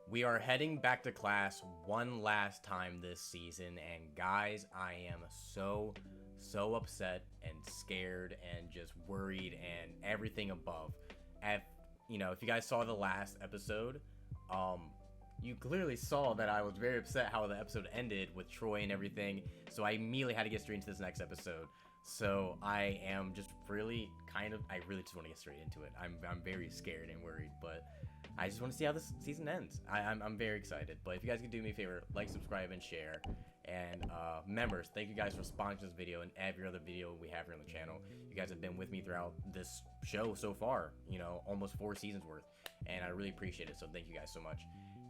We are heading back to class one last time this season, and guys, I am so upset and scared and just worried and everything above. If you guys saw the last episode, you clearly saw that I was very upset how the episode ended with Troy and everything, so I immediately had to get straight into this next episode. So I am just really I really just want to get straight into it. I'm very scared and worried, but I just want to see how this season ends. I'm very excited. But if you guys could do me a favor, like, subscribe, and share. And members, thank you guys for sponsoring this video and every other video we have here on the channel. You guys have been with me throughout this show so far, almost 4 seasons worth, and I really appreciate it. So thank you guys so much.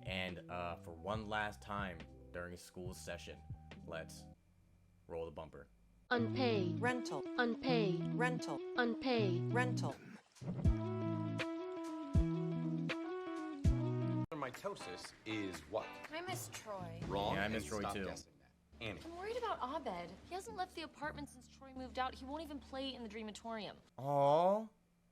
And for one last time during school session, let's roll the bumper. Unpaid. Rental. Unpaid. Rental. Unpaid. Rental. Mitosis is what? I miss Troy. Wrong. Yeah, I miss and Troy stop too. guessing that. Annie. I'm worried about Abed. He hasn't left the apartment since Troy moved out. He won't even play in the Dreamatorium. Aww.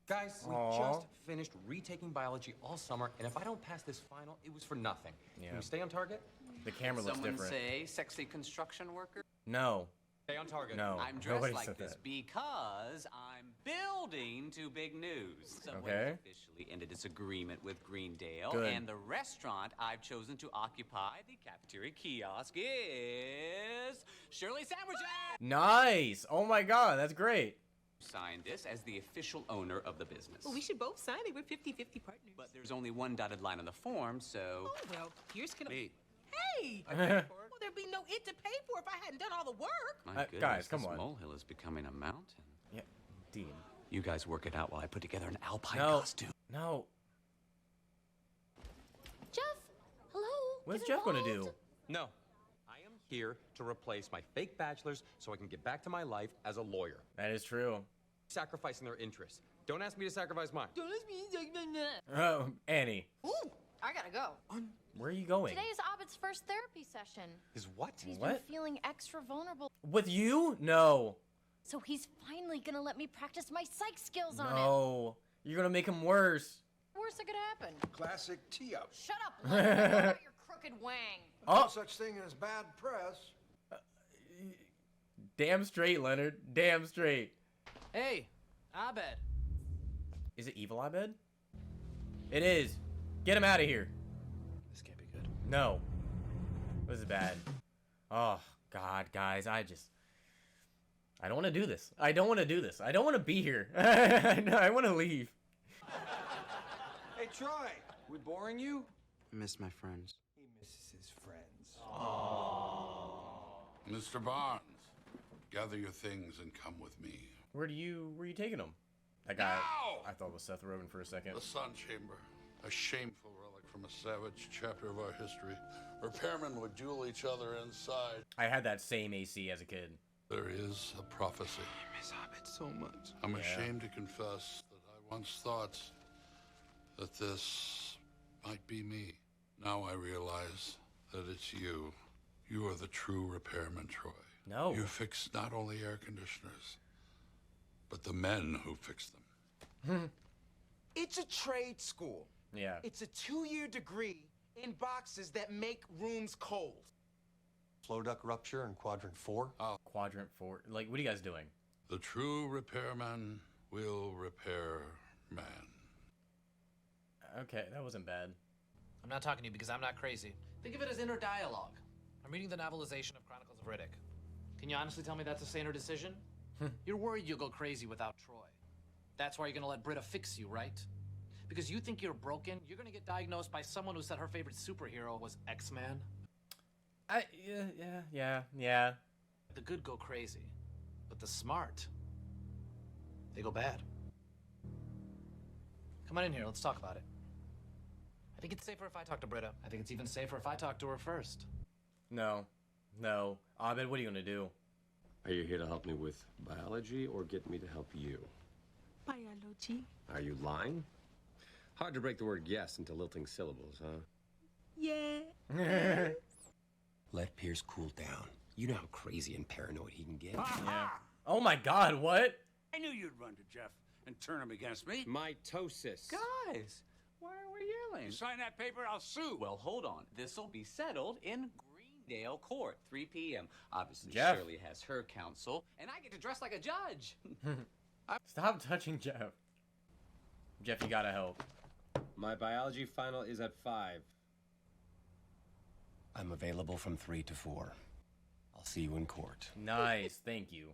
Guys, we Aw. just finished retaking biology all summer, and if I don't pass this final, it was for nothing. Yeah. Can we stay on target? The camera looks Someone different. say sexy construction worker? No. Stay on target. No. I'm dressed Nobody like said this that. because I'm building to big news. Someone Okay. has officially ended its agreement with Greendale, Good. and the restaurant I've chosen to occupy the cafeteria kiosk is Shirley Sandwiches! Nice. Oh my god, that's great. Signed this as the official owner of the business. Well, we should both sign it. We're 50-50 partners. But there's only one dotted line on the form, so... Oh, well, here's gonna... Me. Hey! Well, there'd be no it to pay for if I hadn't done all the work. My goodness, guys, come this on. molehill is becoming a mountain. Yeah, Dean. You guys work it out while I put together an alpine No. costume. No. Jeff! Hello? What's Get Jeff gonna involved. do? No. I am here to replace my fake bachelor's so I can get back to my life as a lawyer. That is true. Sacrificing their interests. Don't ask me to sacrifice mine. Oh, Annie, Ooh, I gotta go. where are you going? Today is Abed's first therapy session. Is what? He's What? been feeling extra vulnerable, With you? No. so he's finally gonna let me practice my psych skills on him. No. You're gonna make him worse. Worst that could happen. Classic tee-up. Shut up, Leonard. What about your crooked wang? Oh, No such thing as bad press. damn straight, Leonard. Damn straight. Hey, Abed. Is it Evil Abed? It is. Get him out of here. This can't be good. No. This is bad. Oh, God, guys. I don't want to do this. I don't want to do this. I don't want to be here. I want to leave. Hey, Troy. We boring you? I miss my friends. He misses his friends. Mr. Barnes, gather your things and come with me. Where are you taking him? That guy, No! I thought was Seth Rogen for a second. The Sun Chamber, a shameful relic from a savage chapter of our history. Repairmen would duel each other inside. I had that same AC as a kid. There is a prophecy. I miss Abed so much. I'm ashamed to confess that I once thought that this might be me. Now I realize that it's you. You are the true repairman, Troy. No. You fix not only air conditioners, but the men who fix them. It's a trade school. Yeah. It's a 2-year degree in boxes that make rooms cold. Flow duct rupture in quadrant 4. Quadrant 4. Like, what are you guys doing? The true repairman will repair man. Okay, that wasn't bad. I'm not talking to you because I'm not crazy. Think of it as inner dialogue. I'm reading the novelization of Chronicles of Riddick. Can you honestly tell me that's a saner decision? You're worried you'll go crazy without Troy. That's why you're gonna let Britta fix you, right? Because you think you're broken, you're gonna get diagnosed by someone who said her favorite superhero was X-Man. Yeah. The good go crazy, but the smart, they go bad. Come on in here, let's talk about it. I think it's safer if I talk to Britta. I think it's even safer if I talk to her first. No. Abed, what are you gonna do? Are you here to help me with biology or get me to help you? Biology. Are you lying? Hard to break the word yes into lilting syllables, huh? Yeah. Let Pierce cool down. You know how crazy and paranoid he can get. Yeah. Oh my god, what? I knew you'd run to Jeff and turn him against me. Mitosis. Guys, Why are we yelling? You sign that paper, I'll sue. Well, hold on. This'll be settled in Greendale Court, 3 p.m. Obviously, Jeff. Shirley has her counsel, and I get to dress like a judge. Stop touching Jeff. Jeff, you gotta help. My biology final is at 5. I'm available from 3 to 4. I'll see you in court. Nice, thank you.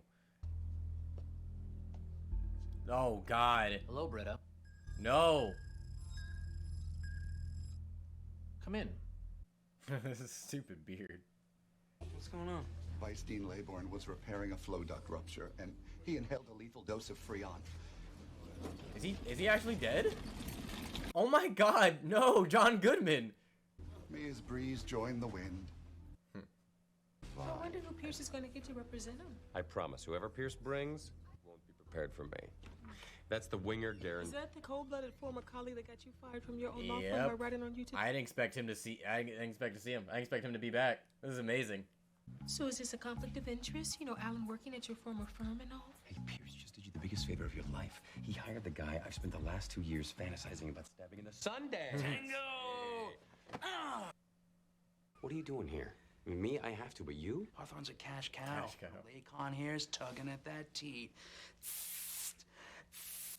Oh, God. Hello, Britta. No. Come in. This is stupid beard. What's going on? Vice Dean Laybourne was repairing a flow duct rupture, and he inhaled a lethal dose of Freon. Is he actually dead? Oh my God, no, John Goodman. May his breeze join the wind. I wonder who Pierce is going to get to represent him. I promise, whoever Pierce brings won't be prepared for me. That's the winger guarantee. Is that the cold-blooded former colleague that got you fired from your own law firm Yep. by writing on YouTube? I didn't expect him to see. I didn't expect to see him. I expect him to be back. This is amazing. So is this a conflict of interest? You know, Alan working at your former firm and all? Hey, Pierce just did you the biggest favor of your life. He hired the guy I've spent the last 2 years fantasizing about stabbing in the Sunday. Tango! Ah! What are you doing here? I mean, me, I have to, but you? Hawthorne's a cash cow. Cash cow. Lakon here's tugging at that teat. That's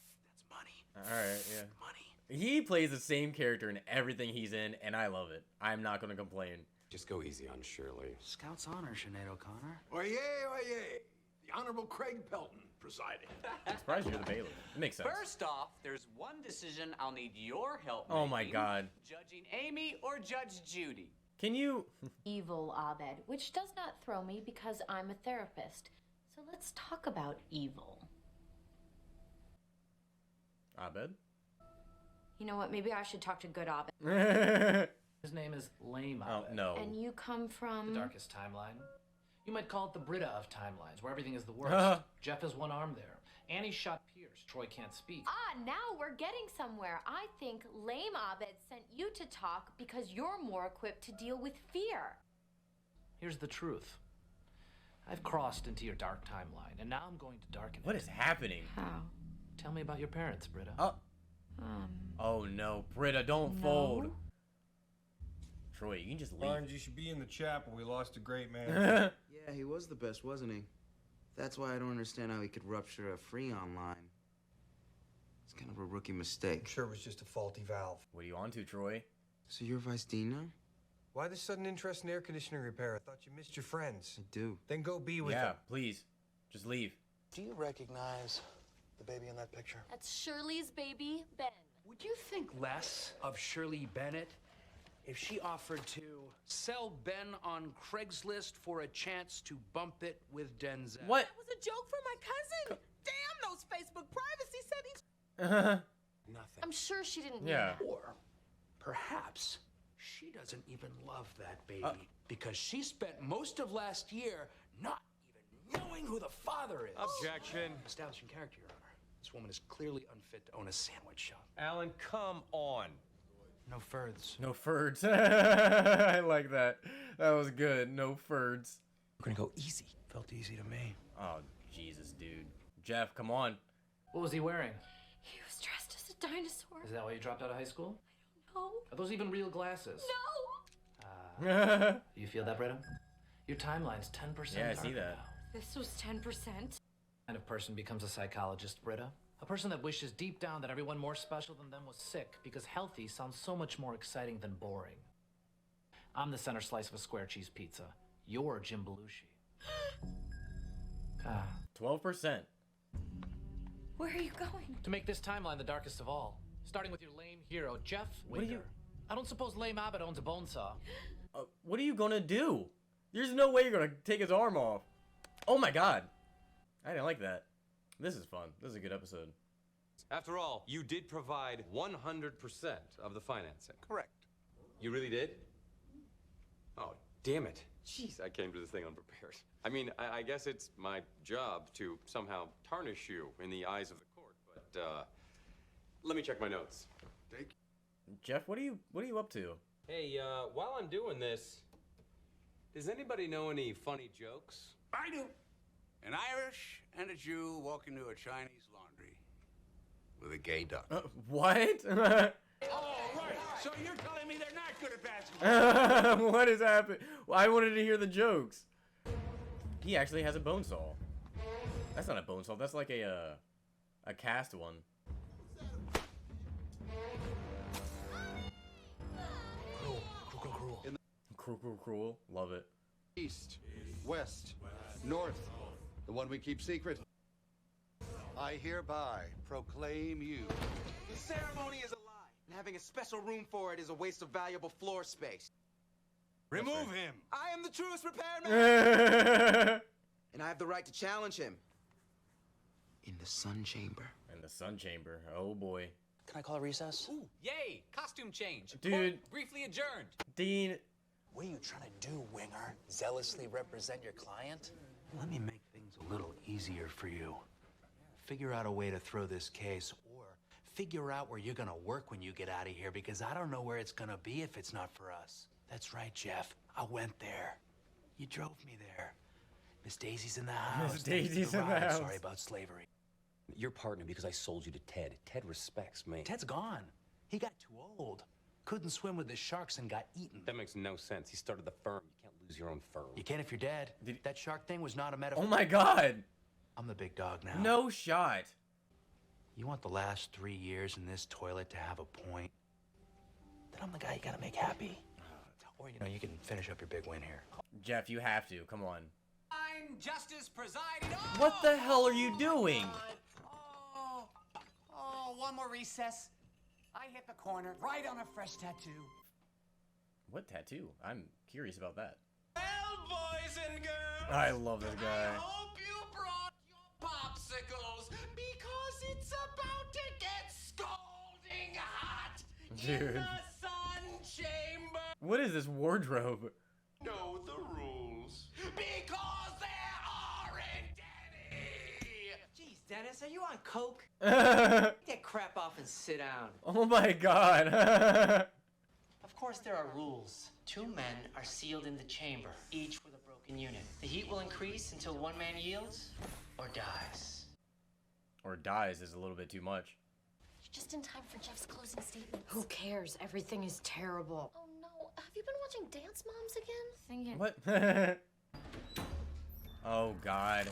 money. All right, yeah. Money. He plays the same character in everything he's in, and I love it. I'm not gonna complain. Just go easy on Shirley. Scout's honor, Sinead O'Connor. Oyez, oyez. The Honorable Craig Pelton presiding. I'm surprised you're the bailiff. It makes sense. First off, there's one decision I'll need your help Oh my making. God. Judging Amy or Judge Judy? Can you? Evil, Abed, which does not throw me because I'm a therapist. So let's talk about evil. Abed? You know what? Maybe I should talk to good Abed. His name is Lame Oh Abed. no. And you come from... The darkest timeline. You might call it the Britta of timelines, where everything is the worst. Jeff has one arm there. Annie shot Pierce. Troy can't speak. Ah, now we're getting somewhere. I think Lame Abed sent you to talk because you're more equipped to deal with fear. Here's the truth. I've crossed into your dark timeline, and now I'm going to darken it. What is happening? How? Tell me about your parents, Britta. Oh no, Britta, don't fold. Troy, you can just leave. Barnes, you should be in the chapel. We lost a great man. Yeah, he was the best, wasn't he? That's why I don't understand how he could rupture a Freon line. It's kind of a rookie mistake. I'm sure it was just a faulty valve. What are you on to, Troy? So you're Vice Dean now? Why the sudden interest in air conditioning repair? I thought you missed your friends. I do. Then go be with Yeah, them. please. Just leave. Do you recognize the baby in that picture? That's Shirley's baby, Ben. Would you think less of Shirley Bennett if she offered to sell Ben on Craigslist for a chance to bump it with Denzel? What? That was a joke for my cousin. Damn those Facebook privacy settings. Nothing. I'm sure she didn't mean Yeah. that. Or perhaps she doesn't even love that baby because she spent most of last year not even knowing who the father is. Objection. Establishing character, Your Honor. This woman is clearly unfit to own a sandwich shop. Alan, come on. No furths. No furds. I like that. That was good. No furds. We're gonna go easy. Felt easy to me. Oh, Jesus, dude. Jeff, come on. What was he wearing? He was dressed as a dinosaur. Is that why you dropped out of high school? No. Are those even real glasses? No. You feel that, Britta? Your timeline's 10% Yeah, I darker see that. now. This was 10%. What kind of person becomes a psychologist, Britta? A person that wishes deep down that everyone more special than them was sick, because healthy sounds so much more exciting than boring. I'm the center slice of a square cheese pizza. You're Jim Belushi. 12%. Where are you going? To make this timeline the darkest of all. Starting with your lame hero, Jeff What are you- Winger. I don't suppose Lame Abbott owns a bone saw. What are you gonna do? There's no way you're gonna take his arm off. Oh my God. I didn't like that. This is fun. This is a good episode. After all, you did provide 100% of the financing. Correct. You really did? Oh, damn it. Jeez, I came to this thing unprepared. I mean, I guess it's my job to somehow tarnish you in the eyes of the court, but, let me check my notes. Jeff, what are you up to? Hey, while I'm doing this, does anybody know any funny jokes? I do. An Irish and a Jew walk into a Chinese laundry with a gay duck. What? Oh, right. So you're telling me they're not good at basketball? What is happening? Well, I wanted to hear the jokes. He actually has a bone saw. That's not a bone saw. That's like a cast one. Cruel. Love it. East, west, north, the one we keep secret. I hereby proclaim you. The ceremony is a lie, and having a special room for it is a waste of valuable floor space. Remove him. I am the truest repairman, and I have the right to challenge him. In the Sun Chamber. In the Sun Chamber. Oh boy. Can I call a recess? Ooh, yay! Costume change. Dude. Court briefly adjourned. Dean. What are you trying to do, Winger? Zealously represent your client? Let me make things a little easier for you. Figure out a way to throw this case, or figure out where you're gonna work when you get out of here, because I don't know where it's gonna be if it's not for us. That's right, Jeff. I went there. You drove me there. Miss Daisy's in the house. Miss Daisy's in the ride. house. Sorry about slavery. You're partner because I sold you to Ted. Ted respects me. Ted's gone. He got too old. Couldn't swim with the sharks and got eaten. That makes no sense. He started the firm. You can't lose your own firm. You can if you're dead. That shark thing was not a metaphor. Oh my god. I'm the big dog now. No shot. You want the last 3 years in this toilet to have a point? Then I'm the guy you gotta make happy. Or, you can finish up your big win here. Jeff, you have to. Come on. I'm Justice presiding. Oh, What the hell are you doing? Oh, one more recess. I hit the corner, right on a fresh tattoo. What tattoo? I'm curious about that. Well, boys and girls. I love this guy. I hope you brought your popsicles because it's about to get scalding hot Dude. in the Sun Chamber. What is this wardrobe? Know the rules. Because there aren't any. Jeez, Dennis, are you on coke? Oh Get crap off and sit down. my god. Of course there are rules. 2 men are sealed in the chamber, each with a broken unit. The heat will increase until one man yields or dies. Or dies is a little bit too much. Just in time for Jeff's closing statement. Who cares? Everything is terrible. Oh no, have you been watching Dance Moms again? What? Oh god.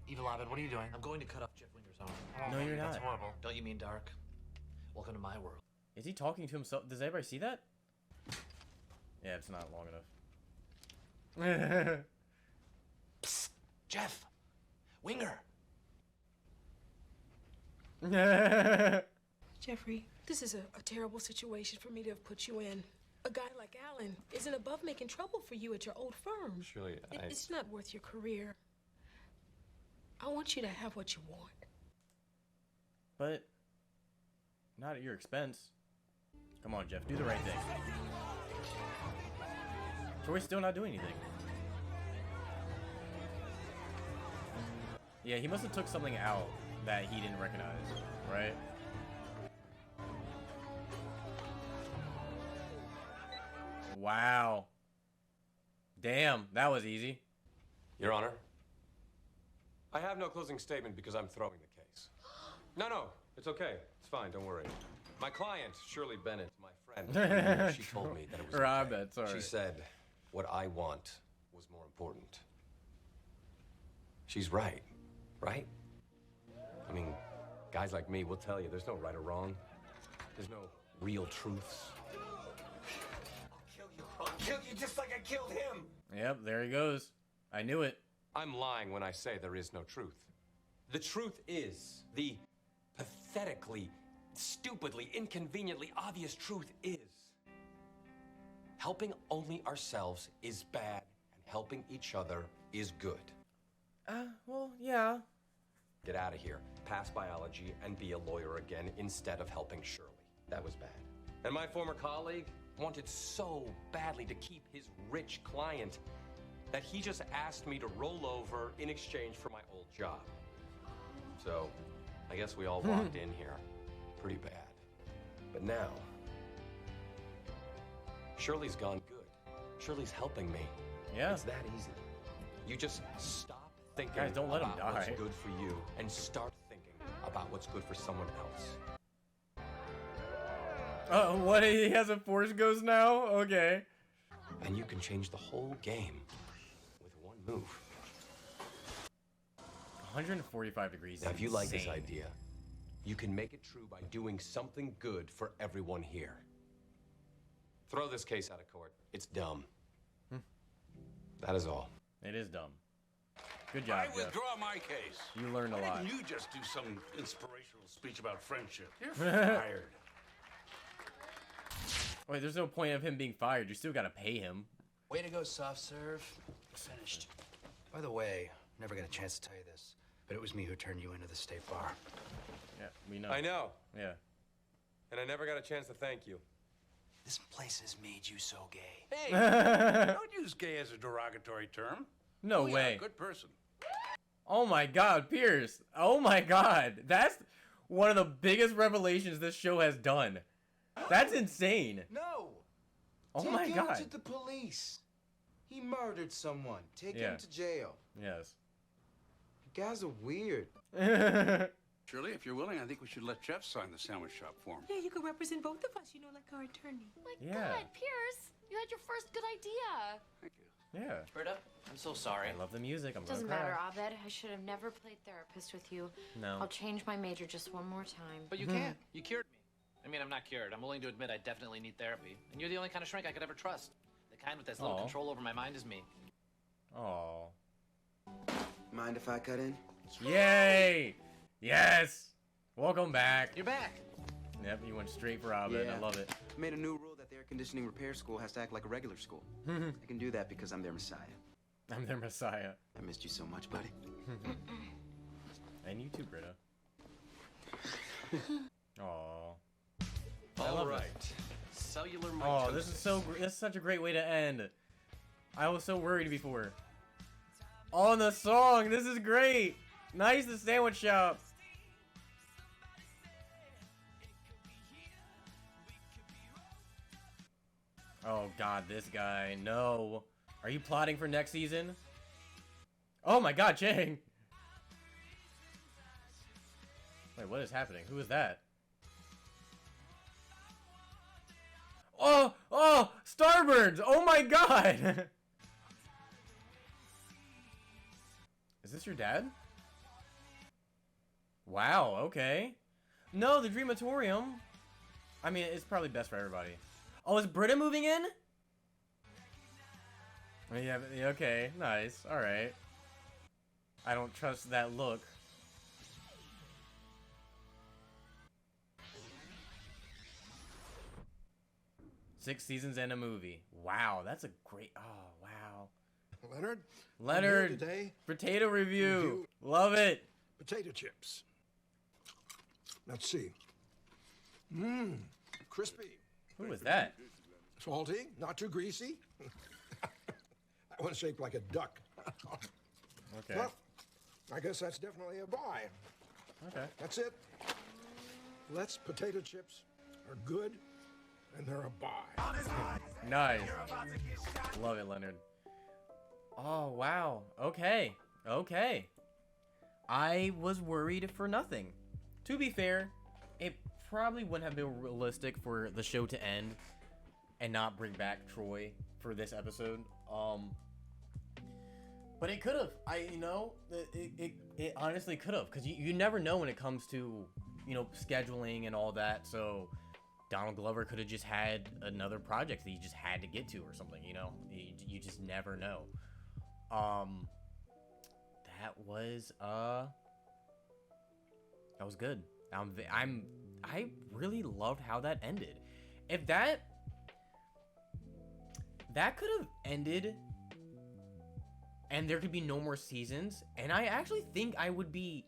Evil Abed, what are you doing? I'm going to cut off Jeff Winger's arm. No, you're That's not. horrible. Don't you mean dark? Welcome to my world. Is he talking to himself? Does anybody see that? Yeah, it's not long enough. Psst, Jeff. Winger. Jeffrey, this is a terrible situation for me to have put you in. A guy like Alan isn't above making trouble for you at your old firm. Surely, It's not worth your career. I want you to have what you want. But not at your expense. Come on, Jeff, do the right thing. Troy's still not doing anything. Yeah, he must have took something out that he didn't recognize, right? Wow. Damn, that was easy. Your Honor, I have no closing statement because I'm throwing the case. No, it's okay. It's fine, don't worry. My client, Shirley Bennett, my friend, she told me that it was okay. Sorry. She said, what I want was more important. She's right, right? I mean, guys like me will tell you there's no right or wrong. There's no real truths. I'll kill you just like I killed him. Yep, there he goes. I knew it. I'm lying when I say there is no truth. The truth is, the pathetically, stupidly, inconveniently obvious truth is, helping only ourselves is bad, and helping each other is good. Well, yeah. Get out of here, pass biology, and be a lawyer again instead of helping Shirley. That was bad. And my former colleague wanted so badly to keep his rich client that he just asked me to roll over in exchange for my old job. So, I guess we all walked in here pretty bad. But now, Shirley's gone good. Shirley's helping me. Yeah. It's that easy. You just stop thinking Guys, don't let him about what's die. good for you and start thinking about what's good for someone else. Oh, what? He has a Force Ghost now? Okay. And you can change the whole game with one move. 145 degrees. Now, if you like this insane. idea, you can make it true by doing something good for everyone here. Throw this case out of court. It's dumb. That is all. It is dumb. Good job, I Jeff. withdraw my case. You learned a Why lot. didn't you just do some inspirational speech about friendship? You're fired. Wait, there's no point of him being fired. You still gotta pay him. Way to go, soft serve. Finished. By the way, never got a chance to tell you this, but it was me who turned you into the state bar. Yeah, we know. I know. Yeah. And I never got a chance to thank you. This place has made you so gay. Hey, don't use gay as a derogatory term. No Oh, yeah, way. good person. Oh my god, Pierce. Oh my god. That's one of the biggest revelations this show has done. That's insane. No. Oh Take my him god. to the police. He murdered someone. Take Yeah. him to jail. Yes. You guys are weird. Shirley, if you're willing, I think we should let Jeff sign the sandwich shop form. Yeah, you could represent both of us, like our attorney. My Yeah. God, Pierce, you had your first good idea. Thank you. Yeah. Britta, I'm so sorry. I love the music. I'm Doesn't gonna matter, cry. Abed. I should have never played therapist with you. No. I'll change my major just one more time. But you can't. You cured me. I mean, I'm not cured. I'm willing to admit I definitely need therapy. And you're the only kind of shrink I could ever trust. The kind with as little Aw. control over my mind as me. Oh. Mind if I cut in? Yay! Yes! Welcome back. You're back. Yep, you went straight for Abed. I love it. I made a new rule that the air conditioning repair school has to act like a regular school. I can do that because I'm their messiah. I'm their messiah. I missed you so much, buddy. And you too, Britta. Aww. I All love right. this. Cellular Oh, mitosis. this is this is such a great way to end. I was so worried before. On the song, this is great. Nice, the sandwich shop. Oh God, this guy. No. Are you plotting for next season? Oh my God, Chang. Wait, what is happening? Who is that? Oh, Starburns! Oh my God! Is this your dad? Wow, okay. No, the Dreamatorium. I mean, it's probably best for everybody. Oh, is Britta moving in? Yeah, okay, nice, alright. I don't trust that look. Six seasons and a movie. Wow, that's a great. Oh, wow. Leonard? Leonard, I'm here today. potato review. Love it. Potato chips. Let's see. Mmm, crispy. Who was that? Salty, not too greasy. That one's shaped like a duck. Okay. Well, I guess that's definitely a buy. Okay. That's it. Let's potato chips are good, and they're a buy. Nice. Love it, Leonard. Oh, wow. Okay. Okay. I was worried for nothing. To be fair, it probably wouldn't have been realistic for the show to end and not bring back Troy for this episode. But it could have. It honestly could have, because you never know when it comes to, scheduling and all that. So Donald Glover could have just had another project that he just had to get to or something, you just never know. That was good. I really loved how that ended. If that could have ended and there could be no more seasons, and I actually think I'd be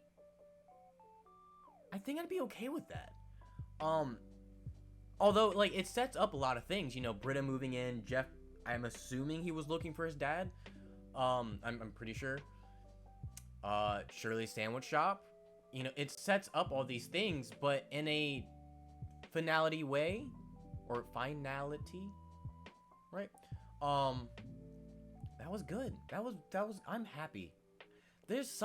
okay with that. Although, like, it sets up a lot of things, Britta moving in, Jeff, I'm assuming he was looking for his dad. I'm pretty sure. Shirley's sandwich shop. It sets up all these things, but in a finality way, or finality, right? That was good. That was, I'm happy. This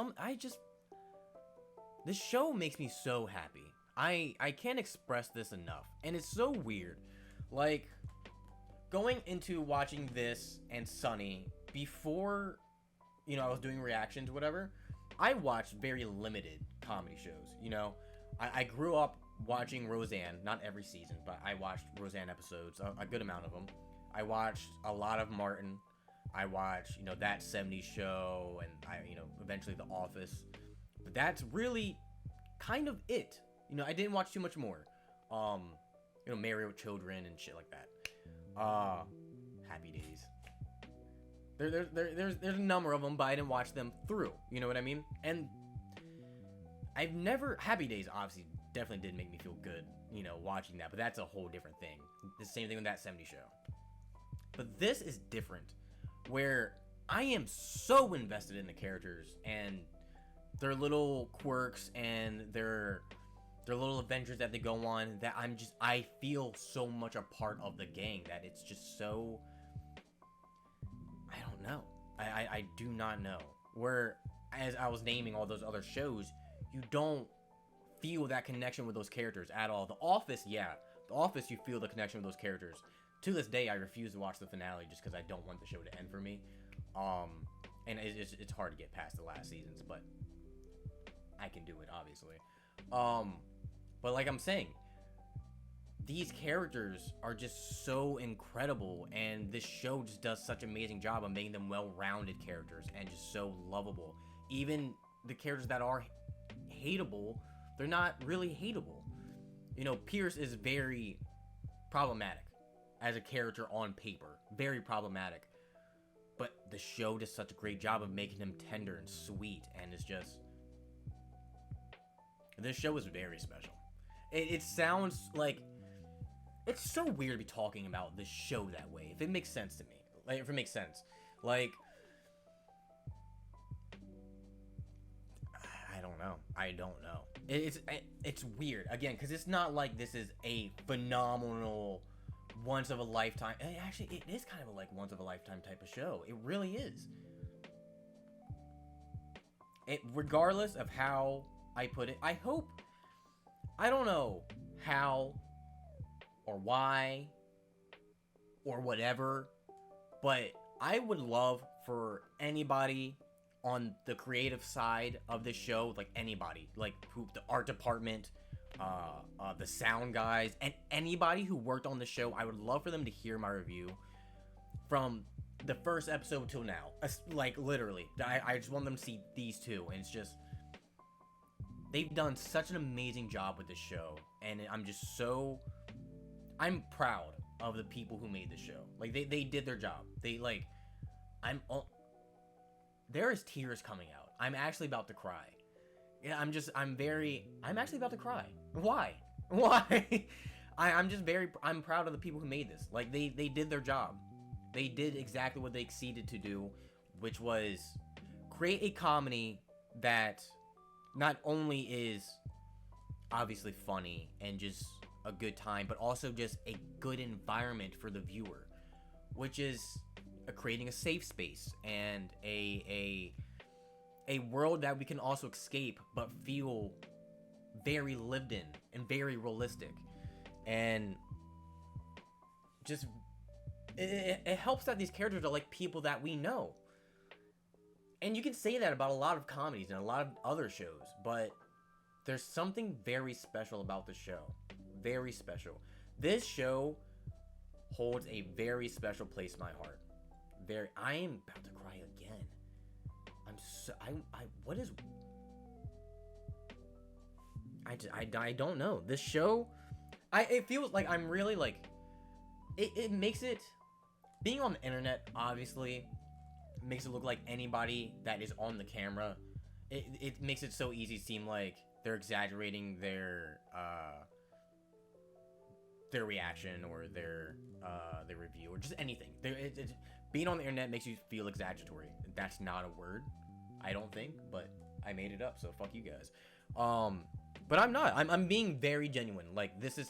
show makes me so happy. I can't express this enough, and it's so weird. Like, going into watching this and Sunny before, you know, I was doing reactions or whatever, I watched very limited comedy shows. You know, I grew up watching Roseanne, not every season, but I watched Roseanne episodes, a good amount of them. I watched a lot of Martin. I watched, you know, That 70s Show, and you know, eventually The Office. But that's really kind of it. You know, I didn't watch too much more. You know, Married with Children and shit like that. Happy Days. There's a number of them, but I didn't watch them through. You know what I mean? And I've never... Happy Days, obviously, definitely did make me feel good, you know, watching that. But that's a whole different thing. The same thing with That 70s Show. But this is different, where I am so invested in the characters and their little quirks and their little adventures that they go on, that I feel so much a part of the gang that it's just so... I don't know. I do not know. Where, as I was naming all those other shows, you don't feel that connection with those characters at all. The Office, yeah. The Office, you feel the connection with those characters. To this day, I refuse to watch the finale just because I don't want the show to end for me. And it's hard to get past the last seasons, but I can do it, obviously. But like I'm saying, these characters are just so incredible, and this show just does such an amazing job of making them well-rounded characters and just so lovable. Even the characters that are hateable, they're not really hateable. You know, Pierce is very problematic as a character on paper. Very problematic. But the show does such a great job of making him tender and sweet, and it's just... This show is very special. It sounds like... It's so weird to be talking about this show that way, if it makes sense to me. Like, if it makes sense. Like... I don't know. I don't know. It's weird. Again, because it's not like this is a phenomenal... once of a lifetime. Actually, it is kind of a, like, once of a lifetime type of show. It really is. Regardless of how I put it, I hope... I don't know how or why or whatever, but I would love for anybody on the creative side of this show, like anybody, like the art department, the sound guys, and anybody who worked on the show, I would love for them to hear my review from the first episode till now. Like, literally. I just want them to see these two, and it's just... They've done such an amazing job with this show, and I'm just so... I'm proud of the people who made this show. Like, they did their job. They, like... There is tears coming out. I'm actually about to cry. Yeah, I'm actually about to cry. Why? I'm proud of the people who made this. Like, they did their job. They did exactly what they exceeded to do, which was create a comedy that not only is obviously funny and just a good time, but also just a good environment for the viewer, which is creating a safe space and a world that we can also escape but feel very lived in and very realistic. And just it helps that these characters are like people that we know. And you can say that about a lot of comedies and a lot of other shows, but there's something very special about the show. Very special. This show holds a very special place in my heart. I am about to cry again. I don't know. This show, it feels like I'm really like, it makes it, being on the internet, obviously, makes it look like anybody that is on the camera, it makes it so easy to seem like they're exaggerating their reaction or their review or just anything. Being on the internet makes you feel exaggeratory. That's not a word, I don't think, but I made it up, so fuck you guys. But I'm not. I'm being very genuine. Like, this is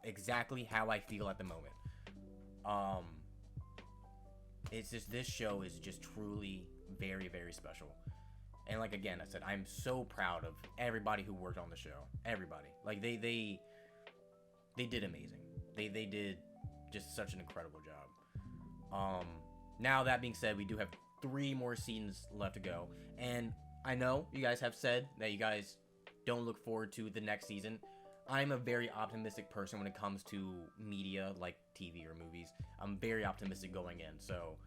exactly how I feel at the moment. It's just, this show is just truly very, very special. And like again, I said, I'm so proud of everybody who worked on the show. Everybody. Like they did amazing. They did just such an incredible job. Now that being said, we do have 3 more seasons left to go. And I know you guys have said that you guys don't look forward to the next season. I'm a very optimistic person when it comes to media like TV or movies. I'm very optimistic going in. So,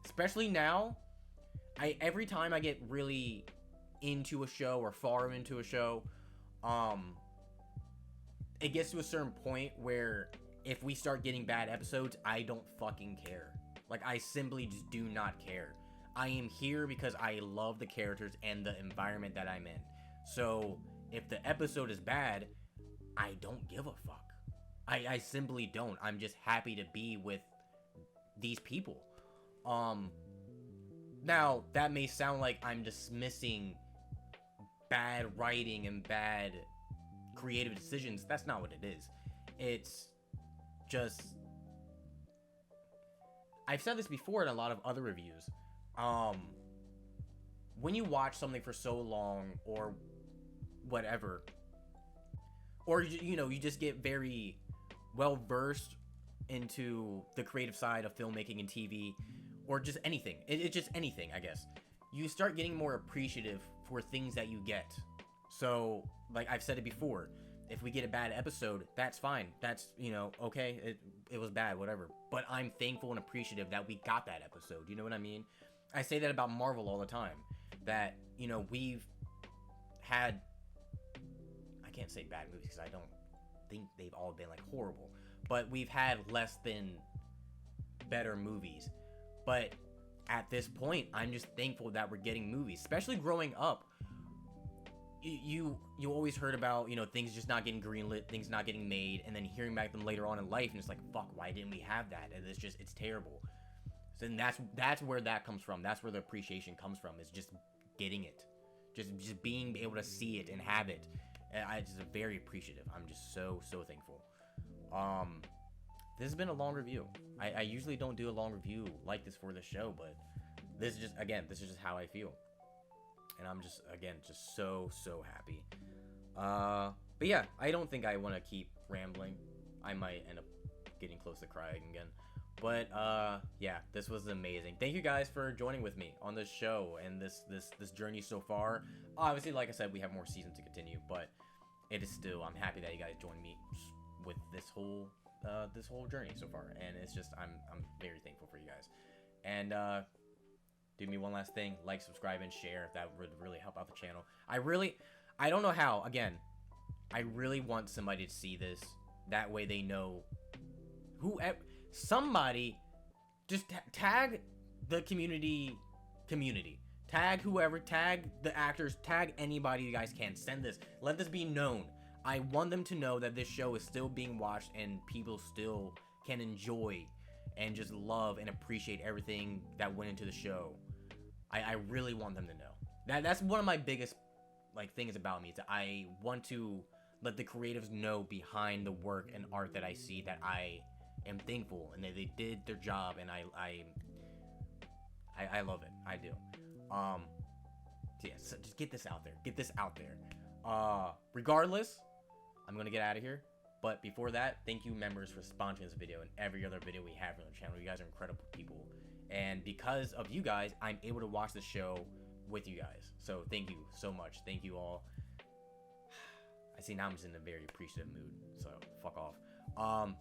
especially now, every time I get really into a show or far into a show, it gets to a certain point where if we start getting bad episodes, I don't fucking care. Like, I simply just do not care. I am here because I love the characters and the environment that I'm in. So, if the episode is bad, I don't give a fuck. I simply don't. I'm just happy to be with these people. Now, that may sound like I'm dismissing bad writing and bad creative decisions. That's not what it is. It's just... I've said this before in a lot of other reviews. When you watch something for so long or whatever, or you just get very well versed into the creative side of filmmaking and TV, or just anything. It's just anything, I guess. You start getting more appreciative for things that you get. So, like I've said it before, if we get a bad episode, that's fine. That's, okay, it was bad, whatever. But I'm thankful and appreciative that we got that episode. You know what I mean? I say that about Marvel all the time. That, we've had... I can't say bad movies because I don't think they've all been, like, horrible. But we've had less than better movies. But at this point, I'm just thankful that we're getting movies. Especially growing up. You always heard about, things just not getting greenlit, things not getting made, and then hearing back them later on in life, and it's like, fuck, why didn't we have that? And it's terrible. So that's where that comes from. That's where the appreciation comes from, is just getting it. Just being able to see it and have it. And I just very appreciative. I'm just so thankful. This has been a long review. I usually don't do a long review like this for the show, but this is just how I feel. And I'm just so happy. But yeah, I don't think I want to keep rambling. I might end up getting close to crying again. But yeah, this was amazing. Thank you guys for joining with me on this show and this journey so far. Obviously, like I said, we have more seasons to continue, but it is still, I'm happy that you guys joined me with this whole journey so far. And it's just, I'm very thankful for you guys. And do me one last thing, like, subscribe, and share. That would really help out the channel. I don't know how, again, I really want somebody to see this. That way they know somebody just tag the community. Tag whoever, tag the actors, tag anybody you guys can. Send this. Let this be known. I want them to know that this show is still being watched and people still can enjoy and just love and appreciate everything that went into the show. I really want them to know. That's one of my biggest things about me, is that I want to let the creatives know behind the work and art that I see, that I am thankful and that they did their job, and I love it. I do. So yeah, so just get this out there. Get this out there. Regardless, I'm gonna get out of here. But before that, thank you members for sponsoring this video and every other video we have on the channel. You guys are incredible people. And because of you guys, I'm able to watch the show with you guys. So thank you so much. Thank you all. I see now I'm just in a very appreciative mood. So fuck off.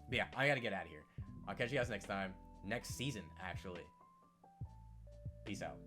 But yeah, I gotta get out of here. I'll catch you guys next time. Next season, actually. Peace out.